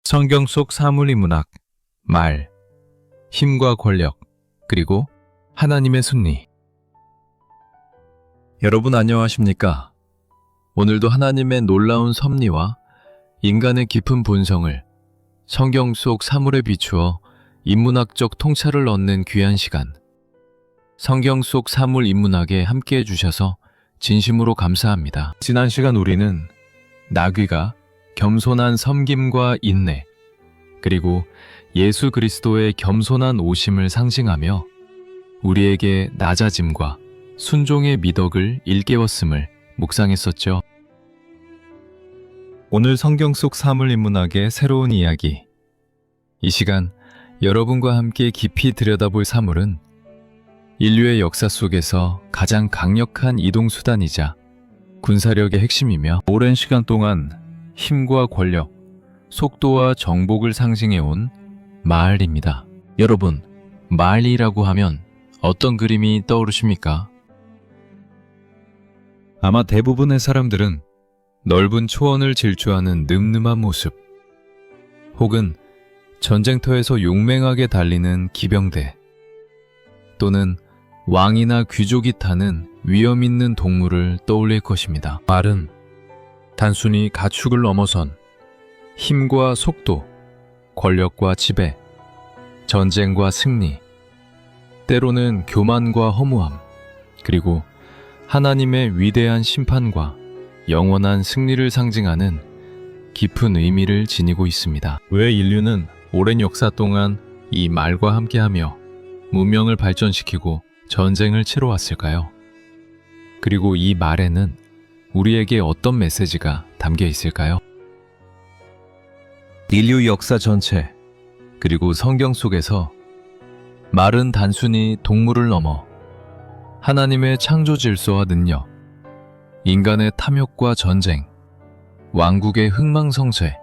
성경 속 사물인문학, 말, 힘과 권력, 그리고 하나님의 섭리. 여러분 안녕하십니까? 오늘도 하나님의 놀라운 섭리와 인간의 깊은 본성을 성경 속 사물에 비추어 인문학적 통찰을 얻는 귀한 시간, 성경 속 사물 인문학에 함께해 주셔서 진심으로 감사합니다. 지난 시간 우리는 나귀가 겸손한 섬김과 인내, 그리고 예수 그리스도의 겸손한 오심을 상징하며 우리에게 낮아짐과 순종의 미덕을 일깨웠음을 묵상했었죠. 오늘 성경 속 사물 인문학의 새로운 이야기. 이 시간 여러분과 함께 깊이 들여다볼 사물은 인류의 역사 속에서 가장 강력한 이동수단이자 군사력의 핵심이며 오랜 시간 동안 힘과 권력, 속도와 정복을 상징해온 마을입니다. 여러분, 마을이라고 하면 어떤 그림이 떠오르십니까? 아마 대부분의 사람들은 넓은 초원을 질주하는 늠름한 모습, 혹은 전쟁터에서 용맹하게 달리는 기병대, 또는 왕이나 귀족이 타는 위험 있는 동물을 떠올릴 것입니다. 말은 단순히 가축을 넘어선 힘과 속도, 권력과 지배, 전쟁과 승리, 때로는 교만과 허무함, 그리고 하나님의 위대한 심판과 영원한 승리를 상징하는 깊은 의미를 지니고 있습니다. 왜 인류는 오랜 역사 동안 이 말과 함께하며 문명을 발전시키고 전쟁을 치러왔을까요? 그리고 이 말에는 우리에게 어떤 메시지가 담겨 있을까요? 인류 역사 전체, 그리고 성경 속에서 말은 단순히 동물을 넘어 하나님의 창조 질서와 능력, 인간의 탐욕과 전쟁, 왕국의 흥망성쇠,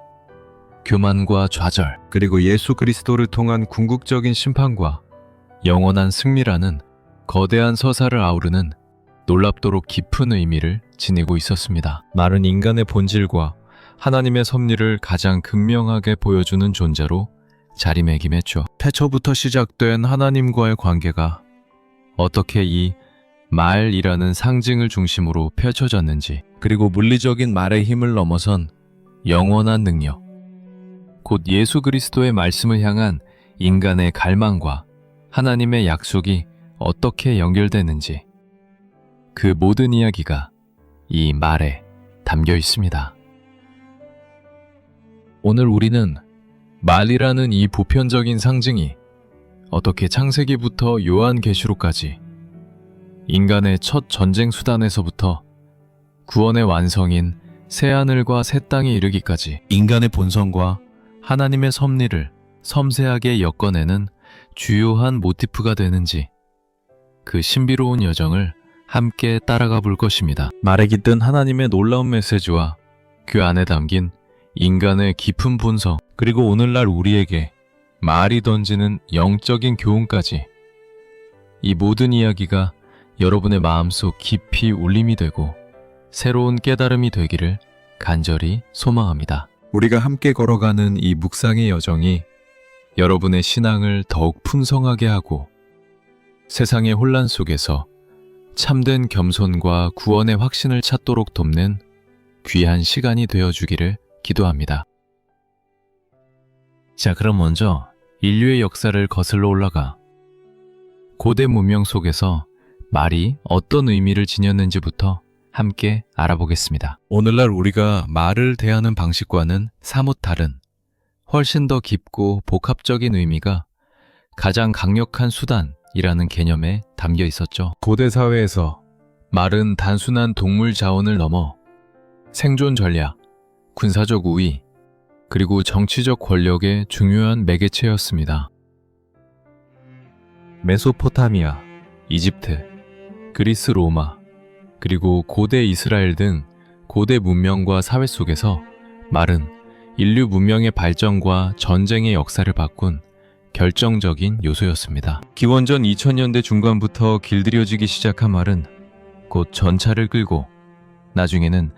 교만과 좌절, 그리고 예수 그리스도를 통한 궁극적인 심판과 영원한 승리라는 거대한 서사를 아우르는 놀랍도록 깊은 의미를 지니고 있었습니다. 말은 인간의 본질과 하나님의 섭리를 가장 극명하게 보여주는 존재로 자리매김했죠. 태초부터 시작된 하나님과의 관계가 어떻게 이 말이라는 상징을 중심으로 펼쳐졌는지, 그리고 물리적인 말의 힘을 넘어선 영원한 능력, 곧 예수 그리스도의 말씀을 향한 인간의 갈망과 하나님의 약속이 어떻게 연결되는지, 그 모든 이야기가 이 말에 담겨 있습니다. 오늘 우리는 말이라는 이 보편적인 상징이 어떻게 창세기부터 요한계시록까지 인간의 첫 전쟁 수단에서부터 구원의 완성인 새하늘과 새 땅에 이르기까지 인간의 본성과 하나님의 섭리를 섬세하게 엮어내는 주요한 모티프가 되는지, 그 신비로운 여정을 함께 따라가 볼 것입니다. 말에 깃든 하나님의 놀라운 메시지와 그 안에 담긴 인간의 깊은 본성, 그리고 오늘날 우리에게 말이 던지는 영적인 교훈까지, 이 모든 이야기가 여러분의 마음속 깊이 울림이 되고 새로운 깨달음이 되기를 간절히 소망합니다. 우리가 함께 걸어가는 이 묵상의 여정이 여러분의 신앙을 더욱 풍성하게 하고 세상의 혼란 속에서 참된 겸손과 구원의 확신을 찾도록 돕는 귀한 시간이 되어주기를 기도합니다. 자, 그럼 먼저 인류의 역사를 거슬러 올라가 고대 문명 속에서 말이 어떤 의미를 지녔는지부터 함께 알아보겠습니다. 오늘날 우리가 말을 대하는 방식과는 사뭇 다른, 훨씬 더 깊고 복합적인 의미가 가장 강력한 수단이라는 개념에 담겨 있었죠. 고대 사회에서 말은 단순한 동물 자원을 넘어 생존 전략, 군사적 우위, 그리고 정치적 권력의 중요한 매개체였습니다. 메소포타미아, 이집트, 그리스 로마, 그리고 고대 이스라엘 등 고대 문명과 사회 속에서 말은 인류 문명의 발전과 전쟁의 역사를 바꾼 결정적인 요소였습니다. 기원전 2000년대 중반부터 길들여지기 시작한 말은 곧 전차를 끌고 나중에는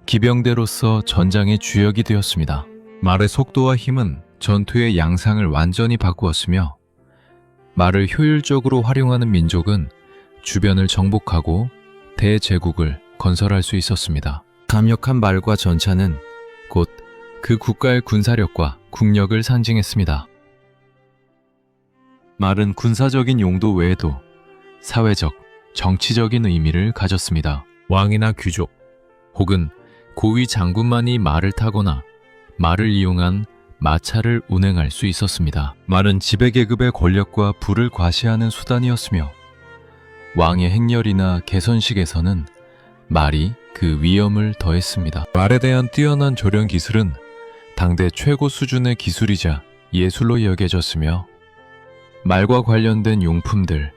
기병대로서 전장의 주역이 되었습니다. 말의 속도와 힘은 전투의 양상을 완전히 바꾸었으며 말을 효율적으로 활용하는 민족은 주변을 정복하고 대제국을 건설할 수 있었습니다. 강력한 말과 전차는 곧 그 국가의 군사력과 국력을 상징했습니다. 말은 군사적인 용도 외에도 사회적, 정치적인 의미를 가졌습니다. 왕이나 귀족 혹은 고위 장군만이 말을 타거나 말을 이용한 마차를 운행할 수 있었습니다. 말은 지배계급의 권력과 부를 과시하는 수단이었으며 왕의 행렬이나 개선식에서는 말이 그 위엄을 더했습니다. 말에 대한 뛰어난 조련 기술은 당대 최고 수준의 기술이자 예술로 여겨졌으며 말과 관련된 용품들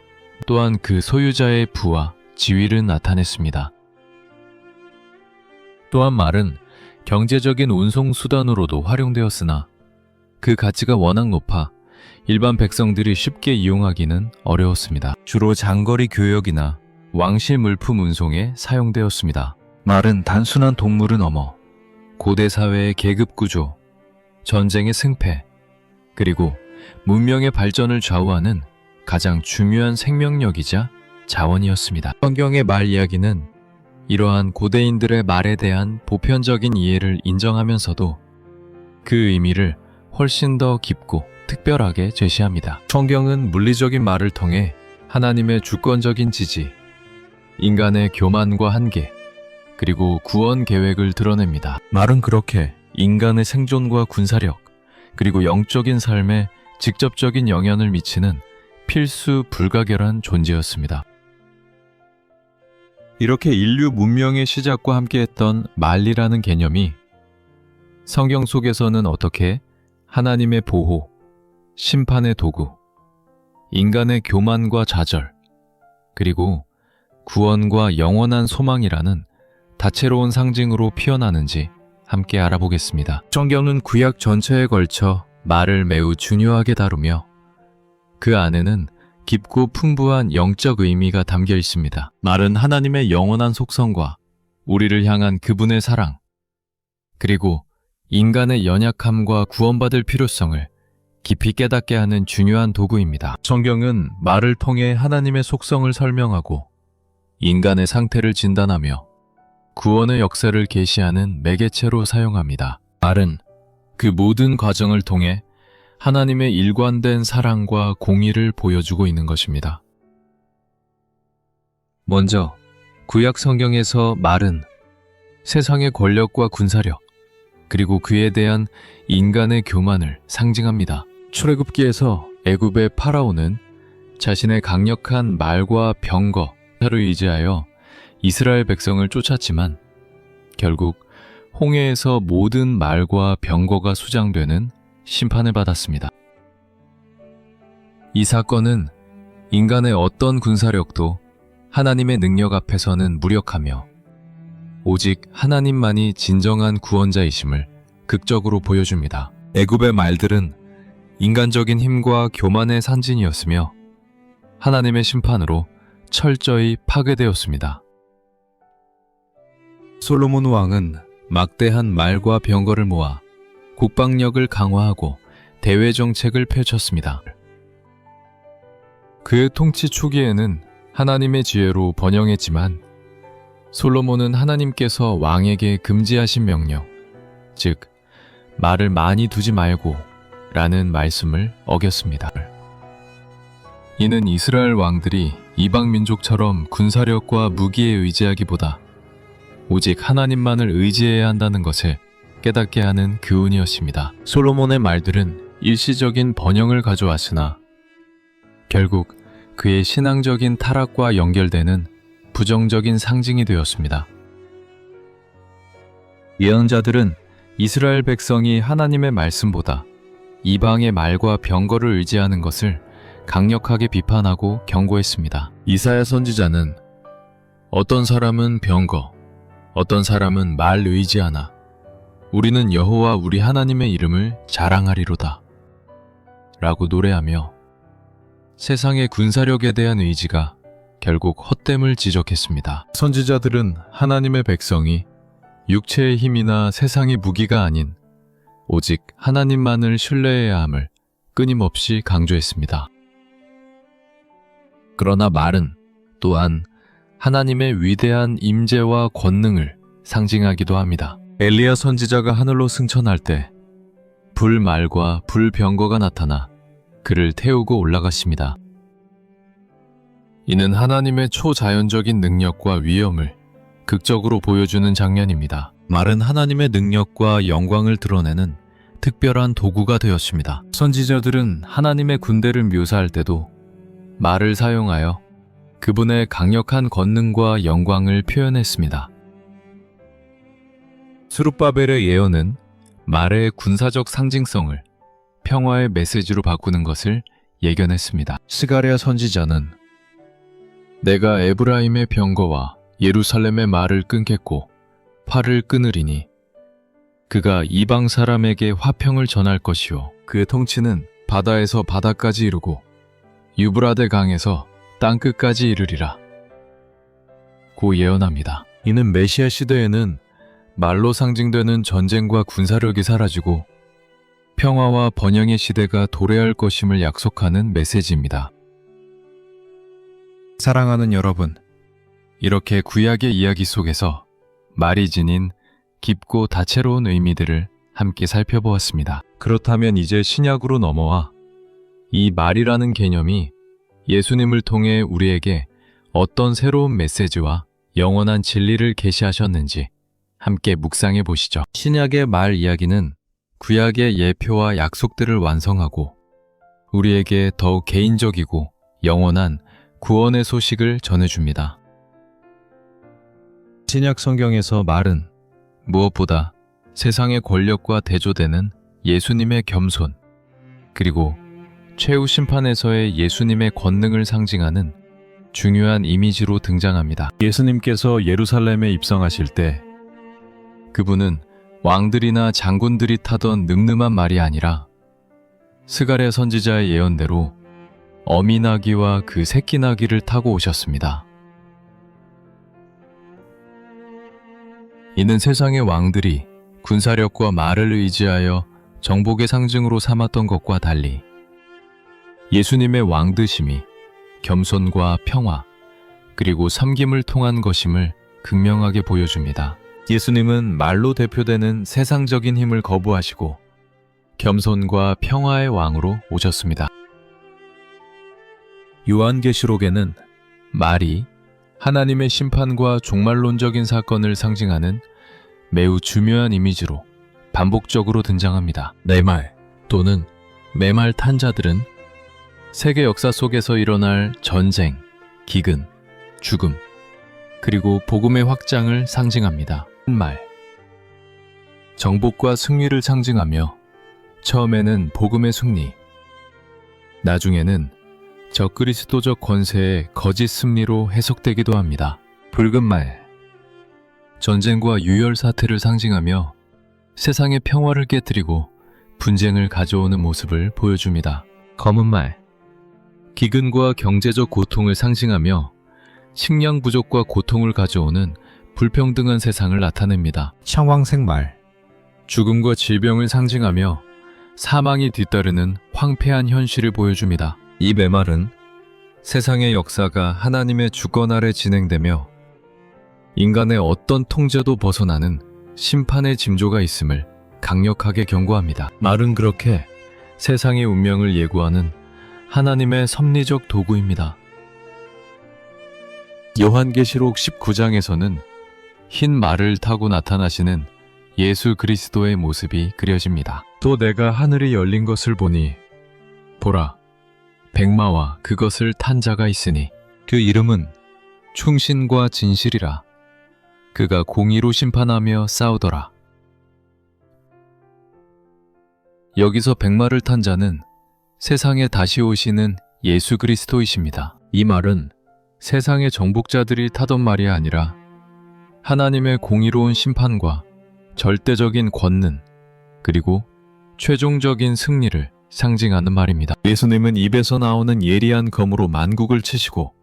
또한 그 소유자의 부와 지위를 나타냈습니다. 또한 말은 경제적인 운송 수단으로도 활용되었으나 그 가치가 워낙 높아 일반 백성들이 쉽게 이용하기는 어려웠습니다. 주로 장거리 교역이나 왕실 물품 운송에 사용되었습니다. 말은 단순한 동물을 넘어 고대 사회의 계급 구조, 전쟁의 승패, 그리고 문명의 발전을 좌우하는 가장 중요한 생명력이자 자원이었습니다. 성경의 말 이야기는 이러한 고대인들의 말에 대한 보편적인 이해를 인정하면서도 그 의미를 훨씬 더 깊고 특별하게 제시합니다. 성경은 물리적인 말을 통해 하나님의 주권적인 지지, 인간의 교만과 한계, 그리고 구원 계획을 드러냅니다. 말은 그렇게 인간의 생존과 군사력, 그리고 영적인 삶에 직접적인 영향을 미치는 필수 불가결한 존재였습니다. 이렇게 인류 문명의 시작과 함께했던 말이라는 개념이 성경 속에서는 어떻게 하나님의 보호, 심판의 도구, 인간의 교만과 좌절, 그리고 구원과 영원한 소망이라는 다채로운 상징으로 피어나는지 함께 알아보겠습니다. 성경은 구약 전체에 걸쳐 말을 매우 중요하게 다루며 그 안에는 깊고 풍부한 영적 의미가 담겨 있습니다. 말은 하나님의 영원한 속성과 우리를 향한 그분의 사랑, 그리고 인간의 연약함과 구원받을 필요성을 깊이 깨닫게 하는 중요한 도구입니다. 성경은 말을 통해 하나님의 속성을 설명하고 인간의 상태를 진단하며 구원의 역사를 계시하는 매개체로 사용합니다. 말은 그 모든 과정을 통해 하나님의 일관된 사랑과 공의를 보여주고 있는 것입니다. 먼저 구약 성경에서 말은 세상의 권력과 군사력, 그리고 그에 대한 인간의 교만을 상징합니다. 출애굽기에서 애굽의 파라오는 자신의 강력한 말과 병거를 의지하여 이스라엘 백성을 쫓았지만 결국 홍해에서 모든 말과 병거가 수장되는 심판을 받았습니다. 이 사건은 인간의 어떤 군사력도 하나님의 능력 앞에서는 무력하며 오직 하나님만이 진정한 구원자이심을 극적으로 보여줍니다. 애굽의 말들은 인간적인 힘과 교만의 산진이었으며 하나님의 심판으로 철저히 파괴되었습니다. 솔로몬 왕은 막대한 말과 병거를 모아 국방력을 강화하고 대외 정책을 펼쳤습니다. 그의 통치 초기에는 하나님의 지혜로 번영했지만 솔로몬은 하나님께서 왕에게 금지하신 명령, 즉 말을 많이 두지 말고 라는 말씀을 어겼습니다. 이는 이스라엘 왕들이 이방 민족처럼 군사력과 무기에 의지하기보다 오직 하나님만을 의지해야 한다는 것을 깨닫게 하는 교훈이었습니다. 솔로몬의 말들은 일시적인 번영을 가져왔으나 결국 그의 신앙적인 타락과 연결되는 부정적인 상징이 되었습니다. 예언자들은 이스라엘 백성이 하나님의 말씀보다 이방의 말과 병거를 의지하는 것을 강력하게 비판하고 경고했습니다. 이사야 선지자는 어떤 사람은 병거, 어떤 사람은 말 의지하나 우리는 여호와 우리 하나님의 이름을 자랑하리로다 라고 노래하며 세상의 군사력에 대한 의지가 결국 헛됨을 지적했습니다. 선지자들은 하나님의 백성이 육체의 힘이나 세상의 무기가 아닌 오직 하나님만을 신뢰해야 함을 끊임없이 강조했습니다. 그러나 말은 또한 하나님의 위대한 임재와 권능을 상징하기도 합니다. 엘리야 선지자가 하늘로 승천할 때 불말과 불병거가 나타나 그를 태우고 올라갔습니다. 이는 하나님의 초자연적인 능력과 위엄을 극적으로 보여주는 장면입니다. 말은 하나님의 능력과 영광을 드러내는 특별한 도구가 되었습니다. 선지자들은 하나님의 군대를 묘사할 때도 말을 사용하여 그분의 강력한 권능과 영광을 표현했습니다. 스룹바벨의 예언은 말의 군사적 상징성을 평화의 메시지로 바꾸는 것을 예견했습니다. 스가랴 선지자는 내가 에브라임의 병거와 예루살렘의 말을 끊겠고 팔을 끊으리니 그가 이방 사람에게 화평을 전할 것이요 그의 통치는 바다에서 바다까지 이르고 유브라데 강에서 땅끝까지 이르리라. 고 예언합니다. 이는 메시아 시대에는 말로 상징되는 전쟁과 군사력이 사라지고 평화와 번영의 시대가 도래할 것임을 약속하는 메시지입니다. 사랑하는 여러분, 이렇게 구약의 이야기 속에서 말이 지닌 깊고 다채로운 의미들을 함께 살펴보았습니다. 그렇다면 이제 신약으로 넘어와 이 말이라는 개념이 예수님을 통해 우리에게 어떤 새로운 메시지와 영원한 진리를 계시하셨는지 함께 묵상해 보시죠. 신약의 말 이야기는 구약의 예표와 약속들을 완성하고 우리에게 더욱 개인적이고 영원한 구원의 소식을 전해줍니다. 신약 성경에서 말은 무엇보다 세상의 권력과 대조되는 예수님의 겸손, 그리고 최후 심판에서의 예수님의 권능을 상징하는 중요한 이미지로 등장합니다. 예수님께서 예루살렘에 입성하실 때 그분은 왕들이나 장군들이 타던 늠름한 말이 아니라 스가랴 선지자의 예언대로 어미나귀와 그 새끼나귀를 타고 오셨습니다. 이는 세상의 왕들이 군사력과 말을 의지하여 정복의 상징으로 삼았던 것과 달리 예수님의 왕드심이 겸손과 평화, 그리고 섬김을 통한 것임을 극명하게 보여줍니다. 예수님은 말로 대표되는 세상적인 힘을 거부하시고 겸손과 평화의 왕으로 오셨습니다. 요한계시록에는 말이 하나님의 심판과 종말론적인 사건을 상징하는 매우 중요한 이미지로 반복적으로 등장합니다. 내 말 또는 매말 탄 자들은 세계 역사 속에서 일어날 전쟁, 기근, 죽음, 그리고 복음의 확장을 상징합니다. 말, 정복과 승리를 상징하며 처음에는 복음의 승리, 나중에는 적그리스도적 권세의 거짓 승리로 해석되기도 합니다. 붉은 말, 전쟁과 유혈 사태를 상징하며 세상의 평화를 깨뜨리고 분쟁을 가져오는 모습을 보여줍니다. 검은 말, 기근과 경제적 고통을 상징하며 식량 부족과 고통을 가져오는 불평등한 세상을 나타냅니다. 청황색 말, 죽음과 질병을 상징하며 사망이 뒤따르는 황폐한 현실을 보여줍니다. 이 매말은 세상의 역사가 하나님의 주권 아래 진행되며 인간의 어떤 통제도 벗어나는 심판의 징조가 있음을 강력하게 경고합니다. 말은 그렇게 세상의 운명을 예고하는 하나님의 섭리적 도구입니다. 요한계시록 19장에서는 흰 말을 타고 나타나시는 예수 그리스도의 모습이 그려집니다. 또 내가 하늘이 열린 것을 보니 보라, 백마와 그것을 탄 자가 있으니 그 이름은 충신과 진실이라. 그가 공의로 심판하며 싸우더라. 여기서 백마를 탄 자는 세상에 다시 오시는 예수 그리스도이십니다. 이 말은 세상의 정복자들이 타던 말이 아니라 하나님의 공의로운 심판과 절대적인 권능, 그리고 최종적인 승리를 상징하는 말입니다. 예수님은 입에서 나오는 예리한 검으로 만국을 치시고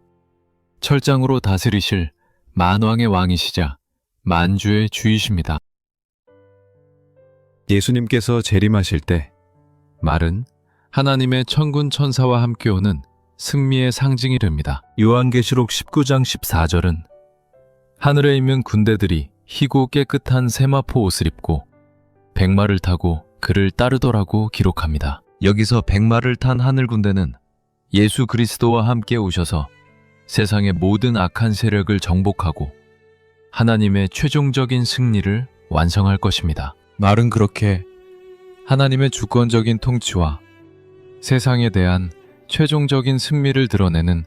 철장으로 다스리실 만왕의 왕이시자 만주의 주이십니다. 예수님께서 재림하실 때 말은 하나님의 천군 천사와 함께 오는 승리의 상징이 됩니다. 요한계시록 19장 14절은 하늘에 있는 군대들이 희고 깨끗한 세마포 옷을 입고 백마를 타고 그를 따르더라고 기록합니다. 여기서 백마를 탄 하늘 군대는 예수 그리스도와 함께 오셔서 세상의 모든 악한 세력을 정복하고 하나님의 최종적인 승리를 완성할 것입니다. 말은 그렇게 하나님의 주권적인 통치와 세상에 대한 최종적인 승리를 드러내는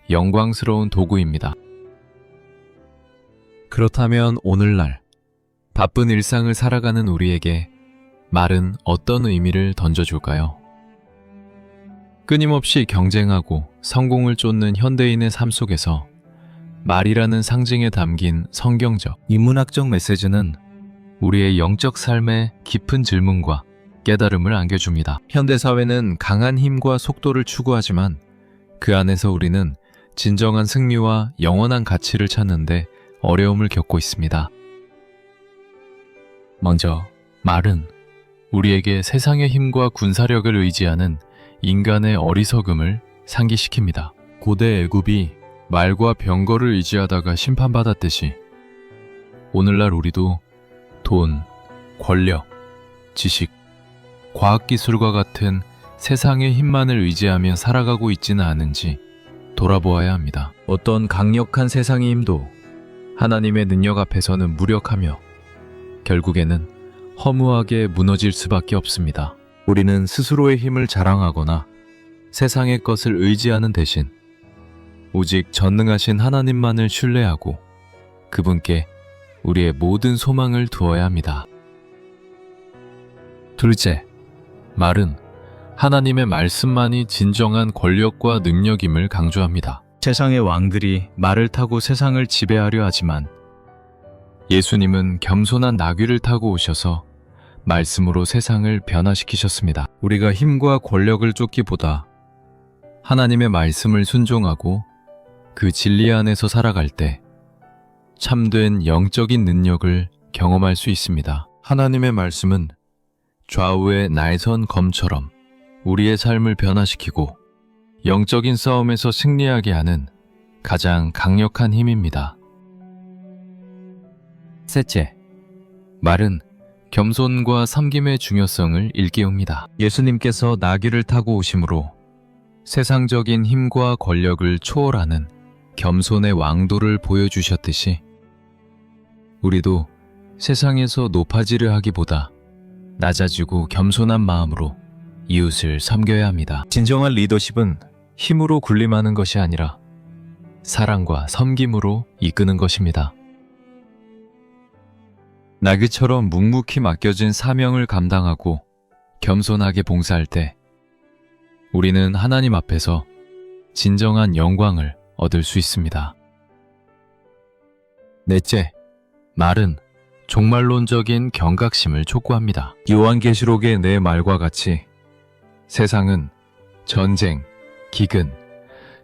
영광스러운 도구입니다. 그렇다면 오늘날 바쁜 일상을 살아가는 우리에게 말은 어떤 의미를 던져줄까요? 끊임없이 경쟁하고 성공을 쫓는 현대인의 삶 속에서 말이라는 상징에 담긴 성경적, 인문학적 메시지는 우리의 영적 삶에 깊은 질문과 깨달음을 안겨줍니다. 현대사회는 강한 힘과 속도를 추구하지만 그 안에서 우리는 진정한 승리와 영원한 가치를 찾는데 어려움을 겪고 있습니다. 먼저 말은 우리에게 세상의 힘과 군사력을 의지하는 인간의 어리석음을 상기시킵니다. 고대 애굽이 말과 병거를 의지하다가 심판받았듯이 오늘날 우리도 돈, 권력, 지식, 과학기술과 같은 세상의 힘만을 의지하며 살아가고 있지는 않은지 돌아보아야 합니다. 어떤 강력한 세상의 힘도 하나님의 능력 앞에서는 무력하며 결국에는 허무하게 무너질 수밖에 없습니다. 우리는 스스로의 힘을 자랑하거나 세상의 것을 의지하는 대신 오직 전능하신 하나님만을 신뢰하고 그분께 우리의 모든 소망을 두어야 합니다. 둘째, 말은 하나님의 말씀만이 진정한 권력과 능력임을 강조합니다. 세상의 왕들이 말을 타고 세상을 지배하려 하지만 예수님은 겸손한 나귀를 타고 오셔서 말씀으로 세상을 변화시키셨습니다. 우리가 힘과 권력을 쫓기보다 하나님의 말씀을 순종하고 그 진리 안에서 살아갈 때 참된 영적인 능력을 경험할 수 있습니다. 하나님의 말씀은 좌우의 날선 검처럼 우리의 삶을 변화시키고 영적인 싸움에서 승리하게 하는 가장 강력한 힘입니다. 셋째, 말은 겸손과 섬김의 중요성을 일깨웁니다. 예수님께서 나귀를 타고 오심으로 세상적인 힘과 권력을 초월하는 겸손의 왕도를 보여주셨듯이 우리도 세상에서 높아지려 하기보다 낮아지고 겸손한 마음으로 이웃을 섬겨야 합니다. 진정한 리더십은 힘으로 군림하는 것이 아니라 사랑과 섬김으로 이끄는 것입니다. 나귀처럼 묵묵히 맡겨진 사명을 감당하고 겸손하게 봉사할 때 우리는 하나님 앞에서 진정한 영광을 얻을 수 있습니다. 넷째, 말은 종말론적인 경각심을 촉구합니다. 요한계시록의 네 말과 같이 세상은 전쟁, 기근,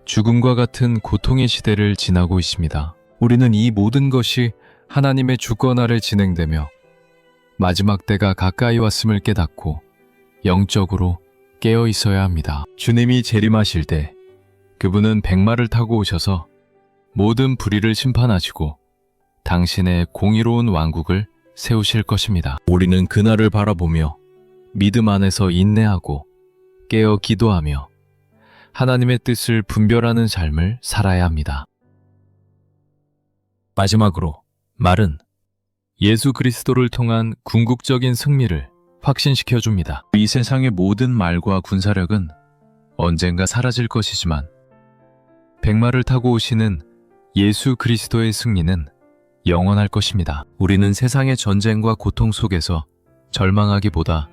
죽음과 같은 고통의 시대를 지나고 있습니다. 우리는 이 모든 것이 하나님의 주권 아래 진행되며 마지막 때가 가까이 왔음을 깨닫고 영적으로 깨어 있어야 합니다. 주님이 재림하실 때 그분은 백마를 타고 오셔서 모든 불의를 심판하시고 당신의 공의로운 왕국을 세우실 것입니다. 우리는 그날을 바라보며 믿음 안에서 인내하고 깨어 기도하며 하나님의 뜻을 분별하는 삶을 살아야 합니다. 마지막으로 말은 예수 그리스도를 통한 궁극적인 승리를 확신시켜 줍니다. 이 세상의 모든 말과 군사력은 언젠가 사라질 것이지만 백마를 타고 오시는 예수 그리스도의 승리는 영원할 것입니다. 우리는 세상의 전쟁과 고통 속에서 절망하기보다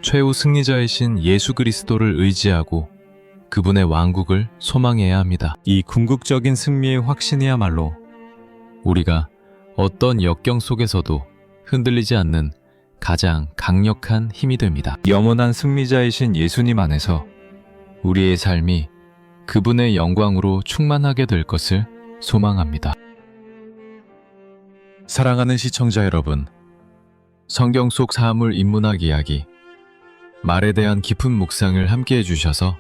최후 승리자이신 예수 그리스도를 의지하고 그분의 왕국을 소망해야 합니다. 이 궁극적인 승리의 확신이야말로 우리가 어떤 역경 속에서도 흔들리지 않는 가장 강력한 힘이 됩니다. 영원한 승리자이신 예수님 안에서 우리의 삶이 그분의 영광으로 충만하게 될 것을 소망합니다. 사랑하는 시청자 여러분, 성경 속 사물 인문학 이야기, 말에 대한 깊은 묵상을 함께 해주셔서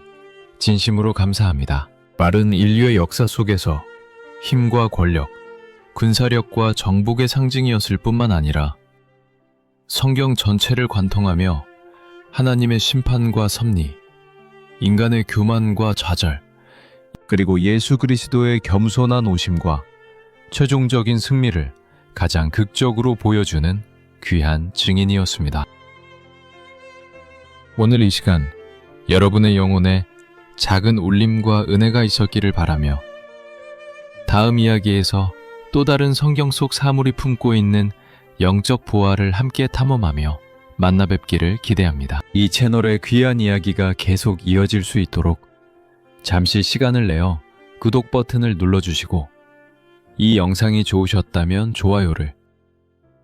진심으로 감사합니다. 말은 인류의 역사 속에서 힘과 권력, 군사력과 정복의 상징이었을 뿐만 아니라 성경 전체를 관통하며 하나님의 심판과 섭리, 인간의 교만과 좌절, 그리고 예수 그리스도의 겸손한 오심과 최종적인 승리를 가장 극적으로 보여주는 귀한 증인이었습니다. 오늘 이 시간 여러분의 영혼에 작은 울림과 은혜가 있었기를 바라며 다음 이야기에서 또 다른 성경 속 사물이 품고 있는 영적 보화를 함께 탐험하며 만나 뵙기를 기대합니다. 이 채널의 귀한 이야기가 계속 이어질 수 있도록 잠시 시간을 내어 구독 버튼을 눌러주시고 이 영상이 좋으셨다면 좋아요를,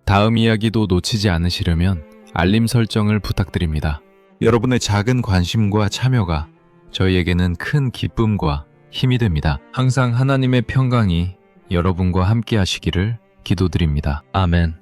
다음 이야기도 놓치지 않으시려면 알림 설정을 부탁드립니다. 여러분의 작은 관심과 참여가 저희에게는 큰 기쁨과 힘이 됩니다. 항상 하나님의 평강이 여러분과 함께 하시기를 기도드립니다. 아멘.